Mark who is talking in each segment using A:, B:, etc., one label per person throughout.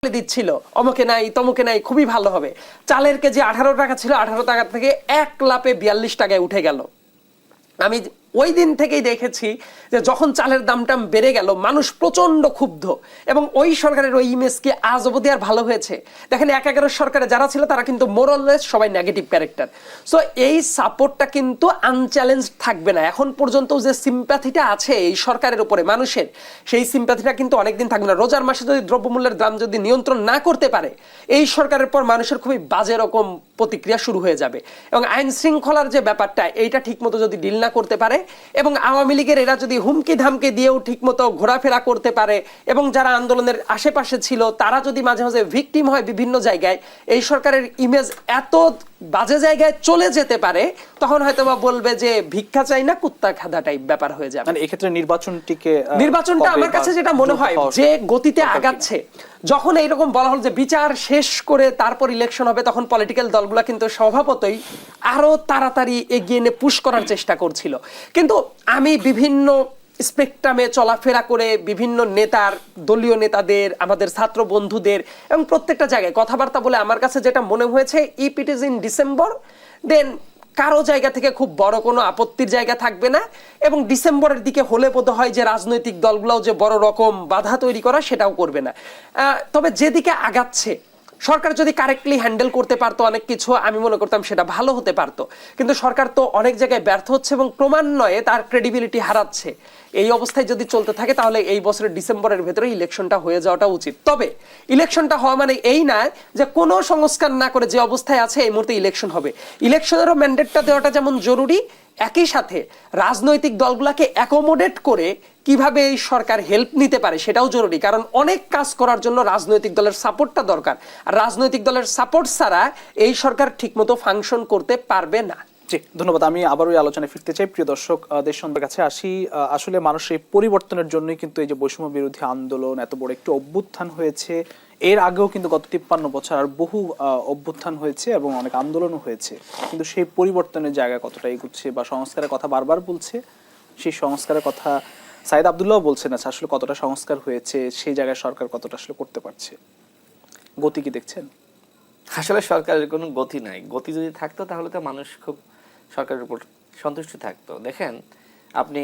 A: দিচ্ছিল অমুকে নাই তমুকে নাই, খুবই ভালো হবে। চালের কেজি 18 টাকা ছিল, 18 টাকা থেকে এক লাপে 42 টাকায় উঠে গেল। আমি ওই দিন থেকেই দেখেছি যে যখন চালের দামটা বেড়ে গেল মানুষ প্রচন্ড ক্ষুব্ধ, এবং ওই সরকারের ওই ইমেজ কি আজ অবধি আর ভালো হয়েছে? দেখেন 1/11 সরকারে যারা ছিল তারা কিন্তু মোরলেস সবাই নেগেটিভ ক্যারেক্টার। সো এই সাপোর্টটা কিন্তু আনচ্যালেঞ্জ থাকবে না। এখন পর্যন্ত যে সিম্প্যাথিটা আছে এই সরকারের উপরে মানুষের, সেই সিম্প্যাথিটা কিন্তু অনেকদিন থাকবে না। রোজার মাসে যদি দ্রব্যমূল্যের দাম যদি নিয়ন্ত্রণ না করতে পারে, এই সরকারের পর মানুষের খুবই বাজে রকম প্রতিক্রিয়া শুরু হয়ে যাবে। এবং আইন শৃঙ্খলার যে ব্যাপারটা, এইটা ঠিকমতো যদি ডিল না করতে পারে, এবং আওয়ামী লীগের এরা যদি হুমকি ধামকি দিয়েও ঠিকমতো ঘোরাফেরা করতে পারে, এবং যারা আন্দোলনের আশেপাশে ছিল তারা যদি মাঝে মাঝে ভিকটিম হয় বিভিন্ন জায়গায়, এই সরকারের ইমেজ এত বাজে জায়গায় চলে যেতে পারে, তখন হয়তো বা বলবে যে ভিক্ষা চাই না কুত্তা খাদা টাইপ ব্যাপার হয়ে যাবে।
B: মানে এক্ষেত্রে
A: নির্বাচনটা আমার কাছে যেটা মনে হয় যে গতিতে আগাচ্ছে, যখন এইরকম বলা হল যে বিচার শেষ করে তারপর ইলেকশন হবে, তখন পলিটিক্যাল দলগুলো কিন্তু স্বভাবতই আরো তাড়াতাড়ি এগিয়ে নিয়ে পুশ করার চেষ্টা করছিল। কিন্তু আমি বিভিন্ন স্পেকট্রামে চলাফেরা করে বিভিন্ন নেতার, দলীয় নেতাদের, আমাদের ছাত্র বন্ধুদের এবং প্রত্যেকটা জায়গায় কথাবার্তা বলে আমার কাছে যেটা মনে হয়েছে, if it is in December then কারো জায়গা থেকে খুব বড় কোনো আপত্তির জায়গা থাকবে না, এবং ডিসেম্বরের দিকে হলে বোধ হয় যে রাজনৈতিক দলগুলোও যে বড় রকম বাধা তৈরি করা সেটাও করবে না। তবে যেদিকে আগাচ্ছে সরকার যদি কারেক্টলি হ্যান্ডেল করতে পারতো অনেক কিছু, আমি মনে করতাম সেটা ভালো হতে পারতো। কিন্তু সরকার তো অনেক জায়গায় ব্যর্থ হচ্ছে এবং ক্রমান্বয়ে তার ক্রেডিবিলিটি হারাচ্ছে। এই অবস্থায় যদি চলতে থাকে তাহলে এই বছরের ডিসেম্বরের ভেতরে ইলেকশনটা হয়ে যাওয়াটা উচিত। তবে ইলেকশনটা হওয়া মানে এই না যে কোনো সংস্কার না করে যে অবস্থায় আছে এই মুহূর্তে ইলেকশন হবে। ইলেকশনেরও ম্যান্ডেটটা দেওয়াটা যেমন জরুরি, একই সাথে রাজনৈতিক দলগুলোকে অ্যাকোমোডেট করে কিভাবে এই সরকার হেল্প নিতে পারে সেটাও জরুরি। কারণ অনেক কাজ করার জন্য রাজনৈতিক দলের সাপোর্টটা দরকার, আর রাজনৈতিক দলের সাপোর্ট ছাড়া এই সরকার ঠিকমতো ফাংশন করতে পারবে না।
B: জি, ধন্যবাদ। আমি আবার ওই আলোচনায় ফিরতে চাই। প্রিয় দর্শক, দেশবন্ধুর কাছে আসি। আসলে মানুষের পরিবর্তনের জন্যই কিন্তু এই যে বৈষম্য বিরোধী আন্দোলন এত বড় একটু অভ্যুত্থান হয়েছে। এর আগেও কিন্তু গত 53 বছর আর বহু অভ্যুত্থান হয়েছে এবং অনেক আন্দোলনও হয়েছে, কিন্তু সেই পরিবর্তনের জায়গা কতটা এগুচ্ছে বা সংস্কারের কথা বারবার বলছে, সেই সংস্কারের কথা সাইদ আব্দুল্লাহ বলছেন, আছে আসলে কতটা সংস্কার হয়েছে, সেই জায়গায় সরকার কতটা আসলে করতে পারছে, গতি কি দেখছেন?
C: আসলে সরকারের কোনো গতি নাই। গতি যদি থাকতো তাহলে তো মানুষ খুব সরকারের উপর সন্তুষ্ট থাকতো। দেখেন, আপনি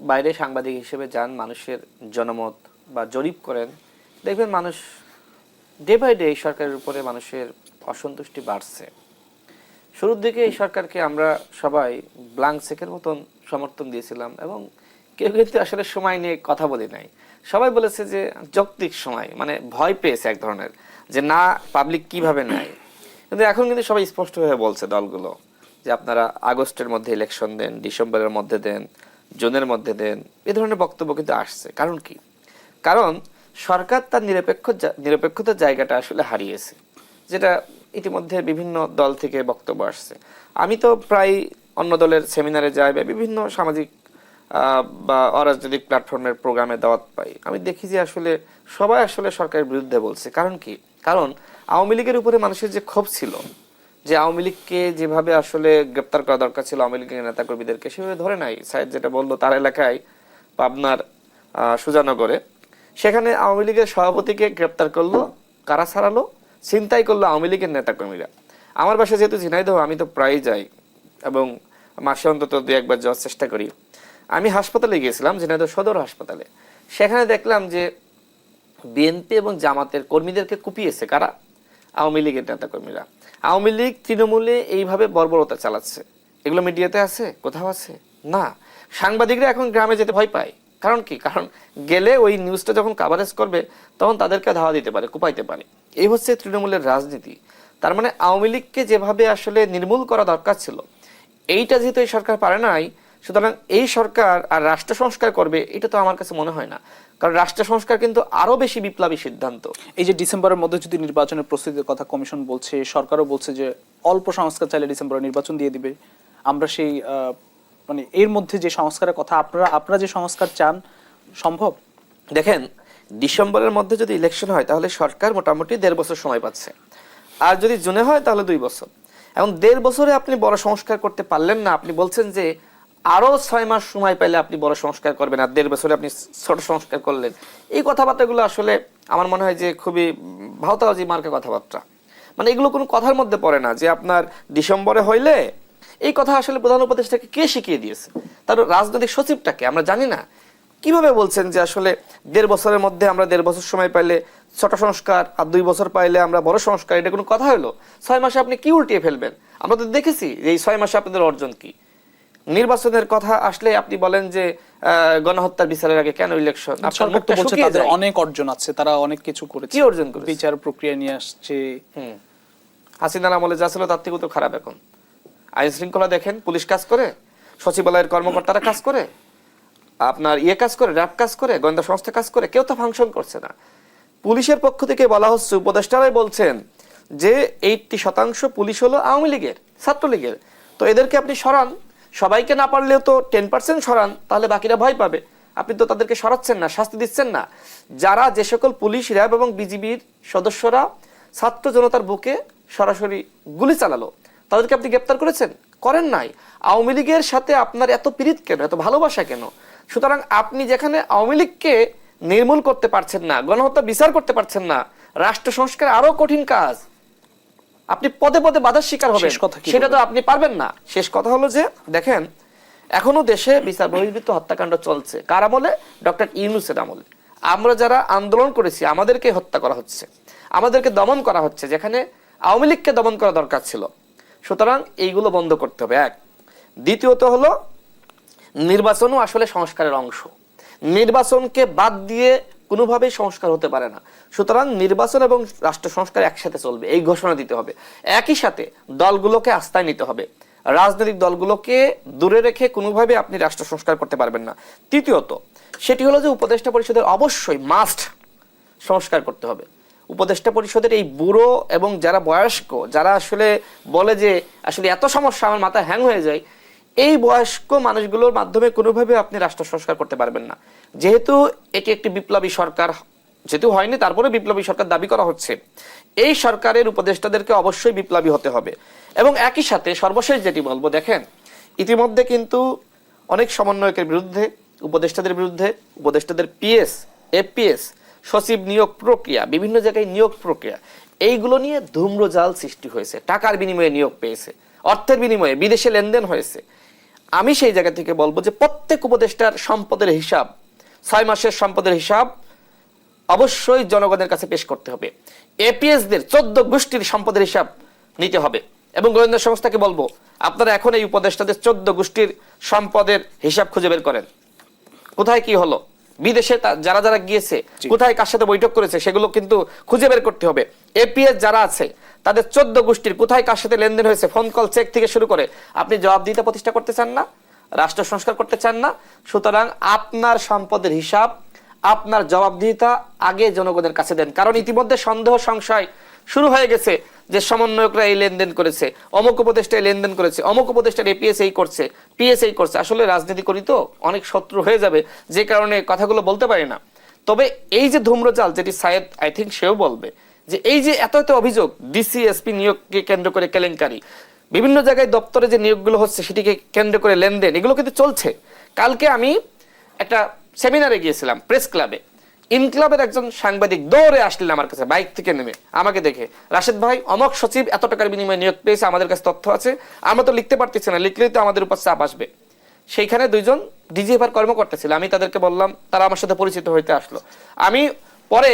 C: বাইরে সাংবাদিক হিসেবে যান, মানুষের জনমত বা জরিপ করেন, দেখবেন মানুষ ডে বাই ডে এই সরকারের উপরে মানুষের অসন্তুষ্টি বাড়ছে। শুরুর দিকে এই সরকারকে আমরা সবাই ব্ল্যাঙ্ক চেকের মতন সমর্থন দিয়েছিলাম, এবং কেউ কিন্তু আসলে সময় নিয়ে কথা বলি নাই। সবাই বলেছে যে যৌক্তিক সময়, মানে ভয় পেয়েছে এক ধরনের যে না পাবলিক কিভাবে নেয়। কিন্তু এখন কিন্তু সবাই স্পষ্টভাবে বলছে দলগুলো যে আপনারা আগস্টের মধ্যে ইলেকশন দেন, ডিসেম্বরের মধ্যে দেন, জুনের মধ্যে দেন, এ ধরনের বক্তব্য কিন্তু আসছে। কারণ কি? কারণ সরকার তার নিরপেক্ষতার জায়গাটা আসলে হারিয়েছে, যেটা ইতিমধ্যে বিভিন্ন দল থেকে বক্তব্য আসছে। আমি তো প্রায় অন্য দলের সেমিনারে যাই বা বিভিন্ন সামাজিক বা অরাজনৈতিক প্ল্যাটফর্মের প্রোগ্রামে দাওয়াত পাই, আমি দেখি যে আসলে সবাই আসলে সরকারের বিরুদ্ধে বলছে। কারণ কি? কারণ আওয়ামী লীগের উপরে মানুষের যে ক্ষোভ ছিল, যে আওয়ামী লীগকে যেভাবে আসলে গ্রেপ্তার করা দরকার ছিল, আওয়ামী লীগের নেতাকর্মীদেরকে সেভাবে ধরে নাই। সাইদ যেটা বললো, তার এলাকায় পাবনার সুজানগরে, সেখানে আওয়ামী লীগের সভাপতিকে গ্রেপ্তার করলো, কারা ছাড়ালো, ছিনতাই করলো আওয়ামী লীগের নেতাকর্মীরা। আমার বাসা যেহেতু ঝিনাইদহ, আমি তো প্রায় যাই এবং মাসে অন্তত 2-1 বার যাওয়ার চেষ্টা করি। আমি হাসপাতালে গিয়েছিলাম, ঝিনাইদহ সদর হাসপাতালে। সেখানে দেখলাম যে বিএনপি এবং জামাতের কর্মীদেরকে কুপিয়েছে কারা? আওয়ামী লীগের নেতাকর্মীরা। আওয়ামী লীগ তৃণমূলে এইভাবে বর্বরতা চালাচ্ছে। এগুলো মিডিয়াতে আছে? কোথাও আছে? না। সাংবাদিকরা এখন গ্রামে যেতে ভয় পায়। কারণ কি? কারণ গেলে ওই নিউজটা যখন কাভারেজ করবে তখন তাদেরকে ধাওয়া দিতে পারে, কুপাইতে পারে। এই হচ্ছে তৃণমূলের রাজনীতি। তার মানে আওয়ামী লীগকে যেভাবে আসলে নির্মূল করা দরকার ছিল, এইটা যেহেতু এই সরকার পারে নাই, সুতরাং এই সরকার আর রাষ্ট্র সংস্কার করবে এটা তো আমার কাছে মনে হয় না। কারণ রাষ্ট্র সংস্কার কিন্তু আরো বেশি বিপ্লবী সিদ্ধান্ত।
B: এই যে ডিসেম্বরের মধ্যে যদি নির্বাচনের প্রস্তুতির কথা কমিশন বলছে, সরকারও বলছে যে অল্প সংস্কার চাইলে ডিসেম্বরে নির্বাচন দিয়ে দিবে, আমরা সেই মানে এর মধ্যে যে সংস্কারের কথা আপনারা যে সংস্কার চান সম্ভব?
C: দেখেন, ডিসেম্বরের মধ্যে যদি ইলেকশন হয় তাহলে সরকার মোটামুটি 1.5 বছর সময় পাচ্ছে, আর যদি জুনে হয় তাহলে 2 বছর। এখন 1.5 বছরে আপনি বড় সংস্কার করতে পারলেন না। আপনি বলছেন যে আরো 6 মাস সময় পেলে আপনি বড় সংস্কার করবেন, আর 1.5 বছরে আপনি ছোট সংস্কার করলেন, এই কথাবার্তাগুলো আসলে আমার মনে হয় যে খুবই ভাওতাবাজি মার্কা কথাবার্তা। মানে এগুলো কোনো কথার মধ্যে পড়ে না যে আপনার ডিসেম্বরে হইলে, এই কথা আসলে প্রধান উপদেষ্টাকে কে শিখিয়ে দিয়েছে? তার রাজনৈতিক সচিবটাকে আমরা জানি না। কিভাবে বলছেন যে আসলে 1.5 বছরের মধ্যে আমরা 1.5 বছর সময় পাইলে ছোট সংস্কার, আর 2 বছর পাইলে আমরা বড় সংস্কার? এটা কোনো কথা হলো? 6 মাসে আপনি কি উল্টিয়ে ফেলবেন? আমরা তো দেখেছি যে এই 6 মাসে আপনাদের অর্জন কি। নির্বাচনের কথা আসলে আপনি বলেন যে গণহত্যার বিচারের আগে কেন ইলেকশন?
B: সরকার তো বলছে তাদের অনেক অর্জন আছে, তারা অনেক কিছু করেছে।
C: কি অর্জন করেছে?
B: বিচার প্রক্রিয়া নিয়ে আসছে।
C: হাসিনার আমলে যা ছিল তার থেকে তো খারাপ এখন। আইন শৃঙ্খলা দেখেন, পুলিশ কাজ করে, সচিবালয়ের কর্মকর্তারা কাজ করে, আপনার কাজ করে, র্যাব কাজ করে, গোয়েন্দা সংস্থা কাজ করে, কেউ তো ফাংশন করছে না। পুলিশের পক্ষ থেকে বলা হচ্ছে, উপদেষ্টারাই বলছেন যে 80% পুলিশ হলো আওয়ামী লীগের, ছাত্রলীগের। তো এদেরকে আপনি সরান, সবাইকে না পারলেও তো 10% সরান, তাহলে বাকিরা ভয় পাবে। আপনি তো তাদেরকে সরাচ্ছেন না, শাস্তি দিচ্ছেন না। যারা যে সকল পুলিশ, র্যাব এবং বিজিবির সদস্যরা ছাত্র জনতার বুকে সরাসরি গুলি চালালো, তাদেরকে আপনি গ্রেপ্তার করেছেন? করেন নাই। আওয়ামী লীগের সাথে আপনার এত প্রীতি কেন, এত ভালোবাসা কেন? সুতরাং আপনি যেখানে আওয়ামী লীগকে নির্মূল করতে পারছেন না, গণহত্যা বিচার করতে পারছেন না, রাষ্ট্র সংস্কার আরো কঠিন কাজ, আপনি পদে পদে বাধার শিকার হবেন, সেটা তো আপনি পারবেন না। শেষ কথা হলো যে দেখেন, এখনো দেশে বিচার বহির্ভূত হত্যাকাণ্ড চলছে। কার আমলে? ডক্টর ইউনূসের আমলে। আমরা যারা আন্দোলন করেছি আমাদেরকে হত্যা করা হচ্ছে, আমাদেরকে দমন করা হচ্ছে, যেখানে আওয়ামী লীগকে দমন করা দরকার ছিল। সুতরাং এইগুলো বন্ধ করতে হবে, এক। দ্বিতীয়ত হলো, নির্বাচনও আসলে সংস্কারের অংশ। নির্বাচনকে বাদ দিয়ে কোনোভাবেই সংস্কার হতে পারে না। সুতরাং নির্বাচন এবং রাষ্ট্র সংস্কার একসাথে চলবে, এই ঘোষণা দিতে হবে। একই সাথে দলগুলোকে আস্থায় নিতে হবে। রাজনৈতিক দলগুলোকে দূরে রেখে কোনোভাবে আপনি রাষ্ট্র সংস্কার করতে পারবেন না। তৃতীয়ত, সেটি হলো যে উপদেষ্টা পরিষদের অবশ্যই মাস্ট সংস্কার করতে হবে। উপদেষ্টা পরিষদের এই বুড়ো এবং যারা বয়স্ক, যারা আসলে বলে যে আসলে এত সমস্যা, আমার মাথা হ্যাং হয়ে যায়, এই বয়স্ক মানুষগুলোর মাধ্যমে কোনোভাবে আপনি রাষ্ট্র সংস্কার করতে পারবেন না। যেহেতু এটি একটি বিপ্লবী সরকার, যেহেতু হয়নি তারপরে বিপ্লবী সরকার দাবি করা হচ্ছে, এই সরকারের উপদেষ্টাদেরকে অবশ্যই বিপ্লবী হতে হবে। এবং একই সাথে সর্বশেষ যেটি বলবো, দেখেন ইতিমধ্যে কিন্তু অনেক সমন্বয়কের বিরুদ্ধে, উপদেষ্টাদের বিরুদ্ধে, উপদেষ্টাদের পিএস, এপিএস, সচিব নিয়োগ প্রক্রিয়া, বিভিন্ন জায়গায় নিয়োগ প্রক্রিয়া, এইগুলো নিয়ে ধূম্রজাল সৃষ্টি হয়েছে। টাকার বিনিময়ে নিয়োগ পেয়েছে, অর্থের বিনিময়ে বিদেশে লেনদেন হয়েছে। আমি সেই জায়গা থেকে বলবো যে প্রত্যেক উপদেষ্টার সম্পদের হিসাব, 6 মাসের সম্পদের হিসাব অবশ্যই জনগণের কাছে পেশ করতে হবে। এপিএসদের 14 গোষ্ঠীর সম্পদের হিসাব নিতে হবে। এবং গোয়েন্দা সংস্থাকে বলবো, আপনারা এখন এই উপদেষ্টাদের 14 গোষ্ঠীর সম্পদের হিসাব খুঁজে বের করেন। কোথায় কি হলো, বিদেশে যারা যারা গিয়েছে, কোথায় কার সাথে বৈঠক করেছে, সেগুলো কিন্তু খুঁজে বের করতে হবে। এপিএস যারা আছে তাদের 14 গোষ্ঠীর কোথায় কার সাথে লেনদেন হয়েছে, ফোন কল, চেক থেকে শুরু করে, আপনি জবাবদিহিতা প্রতিষ্ঠা করতে চান না, রাষ্ট্র সংস্কার করতে চান না। সুতরাং আপনার সম্পদের হিসাব, আপনার জবাবদিহিতা আগে জনগণের কাছে দেন। কারণ ইতিমধ্যে সন্দেহ, সংশয় শুরু হয়ে গেছে যে সমন্বয়করা এই লেনদেন করেছে, অমুক উপদেষ্টা এই লেনদেন করেছে, অমুক উপদেষ্টার এপিএস এই করছে, পিএস এই করছে। আসলে রাজনীতি করি তো অনেক শত্রু হয়ে যাবে, যে কারণে কথাগুলো বলতে পারি না। তবে এই যে ধূম্রজাল, যেটি সায়েদ আই থিঙ্ক সেও বলবে, যে এই যে এত এত অভিযোগ, ডিসি এসপি নিয়োগকে কেন্দ্র করে কেলেঙ্কারি, বিভিন্ন জায়গায় দপ্তরে যে নিয়োগগুলো হচ্ছে সেটিকে কেন্দ্র করে লেনদেন, এগুলো কিন্তু চলছে। কালকে আমি একটা সেমিনারে গিয়েছিলাম প্রেস ক্লাবে, ইনক্লাবের একজন সাংবাদিক দৌড়ে আসলেন আমার কাছে, বাইক থেকে নেমে আমাকে দেখে, রাশেদ ভাই অমক সচিব এত টাকার বিনিময়ে নিয়োগ পেয়েছে, আমাদের কাছে তথ্য আছে, আমরা তো লিখতে পারতেছি না, লিখলেই তো আমাদের উপর চাপ আসবে। সেইখানে 2 জন ডিজিএফআর কর্মকর্তা ছিল, আমি তাদেরকে বললাম, তারা আমার সাথে পরিচিত হইতে আসলো। আমি পরে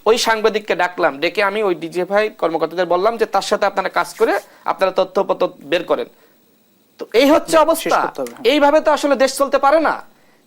C: ওই সাংবাদিককে ডাকলাম, ডেকে আমি ওই ডিজিএফআই কর্মকর্তাদের বললাম যে তার সাথে আপনারা কাজ করে আপনারা তথ্যপত্র বের করেন। তো এই হচ্ছে অবস্থা, এইভাবে তো আসলে দেশ চলতে পারে না।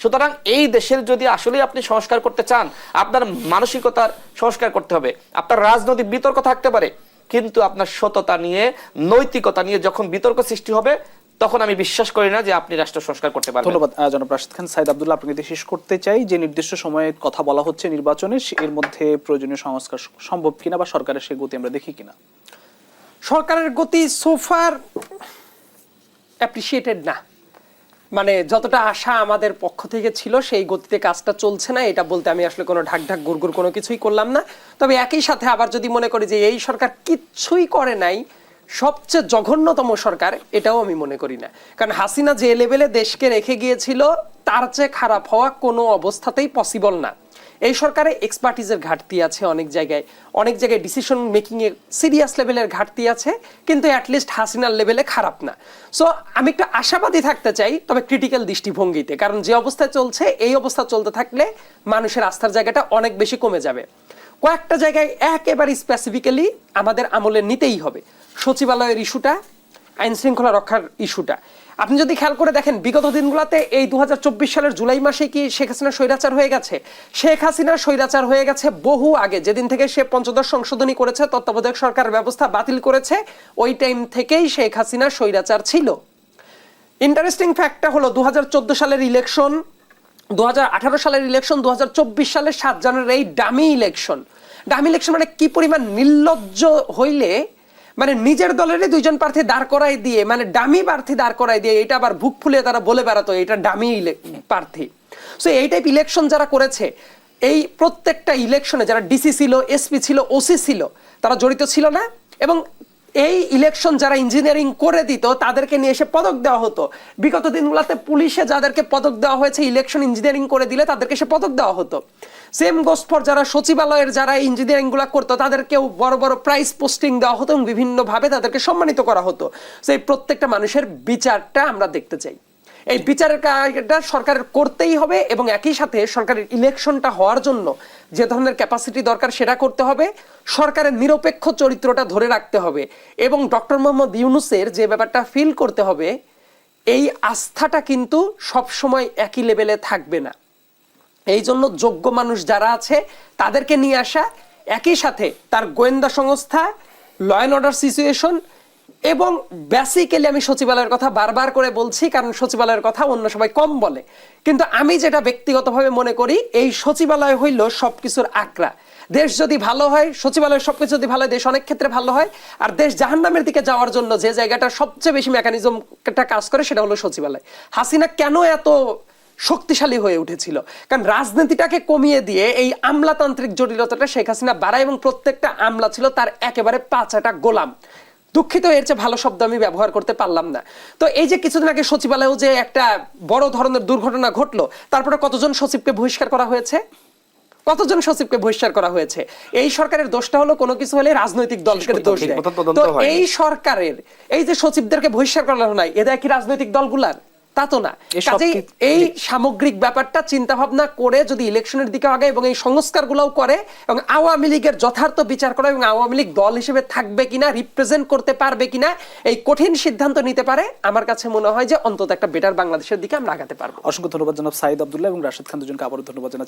C: সুতরাং এই দেশের যদি আসলে আপনি সংস্কার করতে চান, আপনার মানসিকতার সংস্কার করতে হবে। আপনার রাজনৈতিক বিতর্ক থাকতে পারে, কিন্তু আপনার সততা নিয়ে, নৈতিকতা নিয়ে যখন বিতর্ক সৃষ্টি হবে, তখন আমি বিশ্বাস করি না যে আপনি রাষ্ট্র সংস্কার করতে পারবেন।
B: ধন্যবাদ জনাব রাশেদ খান। সাইদ আব্দুল্লাহ, আপনাকে শেষ করতে চাই, যে নির্দিষ্ট সময়ে কথা বলা হচ্ছে নির্বাচনের, এর মধ্যে প্রয়োজনীয় সংস্কার সম্ভব কিনা বা সরকারের সেই গতি আমরা দেখি কিনা?
A: সরকারের গতি সোফার অ্যাপ্রিসিয়েটেড না। মানে যতটা আশা আমাদের পক্ষ থেকে ছিল সেই গতিতে কাজটা চলছে না, এটা বলতে আমি আসলে কোনো ঢাক ঢাক গুড়গুড় কোনো কিছুই করলাম না। তবে একই সাথে আবার যদি মনে করি যে এই সরকার কিচ্ছুই করে নাই, সবচেয়ে জঘন্যতম সরকার এটাও আমি মনে করি না, কারণ হাসিনা যে লেভেলে দেশকে রেখে গিয়েছিল তার চেয়ে খারাপ হওয়া কোনো অবস্থাতেই পসিবল না। এই সরকারে এক্সপার্টিজের ঘাটতি আছে, অনেক জায়গায় ডিসিশন মেকিং এ সিরিয়াস লেভেলের ঘাটতি আছে, কিন্তু অ্যাটলিস্ট হাসিনার লেভেলে খারাপ না। সো আমি একটু আশাবাদী থাকতে চাই, তবে ক্রিটিক্যাল দৃষ্টিভঙ্গিতে, কারণ যে অবস্থায় চলছে এই অবস্থা চলতে থাকলে মানুষের আস্থার জায়গাটা অনেক বেশি কমে যাবে। কয়েকটা জায়গায় একেবারে স্পেসিফিক্যালি আমাদের আমলে নিতেই হবে। সচিবালয়ের ইস্যুটা, আইন শৃঙ্খলা রক্ষার ইস্যুটা, আপনি যদি খেয়াল করে দেখেন বিগত দিনগুলোতে এই 2024 সালের জুলাই মাসে কি শেখ হাসিনা স্বৈরাচার হয়ে গেছে? শেখ হাসিনা স্বৈরাচার হয়ে গেছে বহু আগে, যেদিন থেকে সে পঞ্চদশ সংশোধনী করেছে, তত্ত্বাবধায়ক সরকার ব্যবস্থা বাতিল করেছে, ওই টাইম থেকেই শেখ হাসিনা স্বৈরাচার ছিল। ইন্টারেস্টিং ফ্যাক্টটা হলো 2014 সালের ইলেকশন, 2018 সালের ইলেকশন, 2024 সালের 7 জানুয়ারি এই ডামি ইলেকশন মানে কি পরিমাণ নির্লজ্জ হইলে, মানে নিজের দলেরই দুইজন প্রার্থী দাঁড় করাই দিয়ে, মানে ডামি প্রার্থী দাঁড় করাই দিয়ে, এটা আবার বুক ফুলিয়ে তারা বলে বেড়াতো এটা ডামি প্রার্থী। সো এই টাইপ ইলেকশন যারা করেছে, এই প্রত্যেকটা ইলেকশনে যারা ডিসি ছিল, এসপি ছিল, ওসি ছিল, তারা জড়িত ছিল না? এবং এই ইলেকশন যারা ইঞ্জিনিয়ারিং করে দিত তাদেরকে নিয়ে এসে পদক দেওয়া হতো। বিগত দিনগুলোতে পুলিশে যাদেরকে পদক দেওয়া হয়েছে ইলেকশন ইঞ্জিনিয়ারিং করে দিলে তাদেরকে সে পদক দেওয়া হতো। সেম গোস ফর যারা সচিবালয়ের যারা ইঞ্জিনিয়ারিং গুলা করতো তাদেরকেও বড় বড় প্রাইজ পোস্টিং দেওয়া হতো এবং বিভিন্নভাবে তাদেরকে সম্মানিত করা হতো। সেই প্রত্যেকটা মানুষের বিচারটা আমরা দেখতে চাই। এই বিচারের কাজটা সরকারের করতেই হবে, এবং একই সাথে সরকারের ইলেকশনটা হওয়ার জন্য যে ধরনের ক্যাপাসিটি দরকার সেটা করতে হবে, সরকারের নিরপেক্ষ চরিত্রটা ধরে রাখতে হবে, এবং ডক্টর মোহাম্মদ ইউনূসের যে ব্যাপারটা ফিল করতে হবে, এই আস্থাটা কিন্তু সব সময় একই লেভেলে থাকবে না। এই জন্য যোগ্য মানুষ যারা আছে তাদেরকে নিয়ে আসা, একই সাথে তার গোয়েন্দা সংস্থা, ল অ্যান্ড অর্ডার সিচুয়েশন, এবং বেসিক্যালি আমি সচিবালয়ের কথা বারবার করে বলছি কারণ সচিবালয়ের কথা অন্য সবাই কম বলে, কিন্তু আমি যেটা ব্যক্তিগতভাবে মনে করি, এই সচিবালয় হইল সবকিছুর আকড়া। দেশ যদি ভালো হয়, সচিবালয়ের সবকিছু যদি ভালো হয়, দেশ অনেক ক্ষেত্রে ভালো হয়। আর দেশ জাহান্নামের দিকে যাওয়ার জন্য যে জায়গাটা সবচেয়ে বেশি মেকানিজমটা কাজ করে সেটা হলো সচিবালয়। হাসিনা কেন এত শক্তিশালী হয়ে উঠেছিল? কারণ রাজনীতিটাকে কমিয়ে দিয়ে এই আমলাতান্ত্রিক জটিলতাটা শেখ হাসিনা বাড়ায়, এবং প্রত্যেকটা আমলা ছিল তার একেবারে পাঁচাটা গোলাম। দুঃখিত, এর চেয়ে ভালো শব্দ আমি ব্যবহার করতে পারলাম না। তো এই যে কিছুদিন আগে সচিবালয়েও যে একটা বড় ধরনের দুর্ঘটনা ঘটলো, তারপরে কতজন সচিবকে বহিষ্কার করা হয়েছে? কতজন সচিবকে বহিষ্কার করা হয়েছে? এই সরকারের দোষটা হলো কোনো কিছু হলে রাজনৈতিক দলকে দোষ দেয়। তো এই সরকারের এই যে সচিবদেরকে বহিষ্কার করা হলো না, এদের কি রাজনৈতিক দলগুলার? তা তো না। কাজেই এই সামগ্রিক ব্যাপারটা চিন্তা ভাবনা করে যদি ইলেকশনের দিকে আগে এবং এই সংস্কারগুলোও করে, এবং আওয়ামী লীগের যথার্থ বিচার করে, এবং আওয়ামী লীগ দল হিসেবে থাকবে কিনা, রিপ্রেজেন্ট করতে পারবে কিনা, এই কঠিন সিদ্ধান্ত নিতে পারে, আমার কাছে মনে হয় যে অন্তত একটা বেটার বাংলাদেশের দিকে আমরা আগাতে পারবো।
B: অসংখ্য ধন্যবাদ জনাব সাঈদ আব্দুল্লাহ এবং রাশেদ খান, দুজনকে আবারও ধন্যবাদ জানাচ্ছি।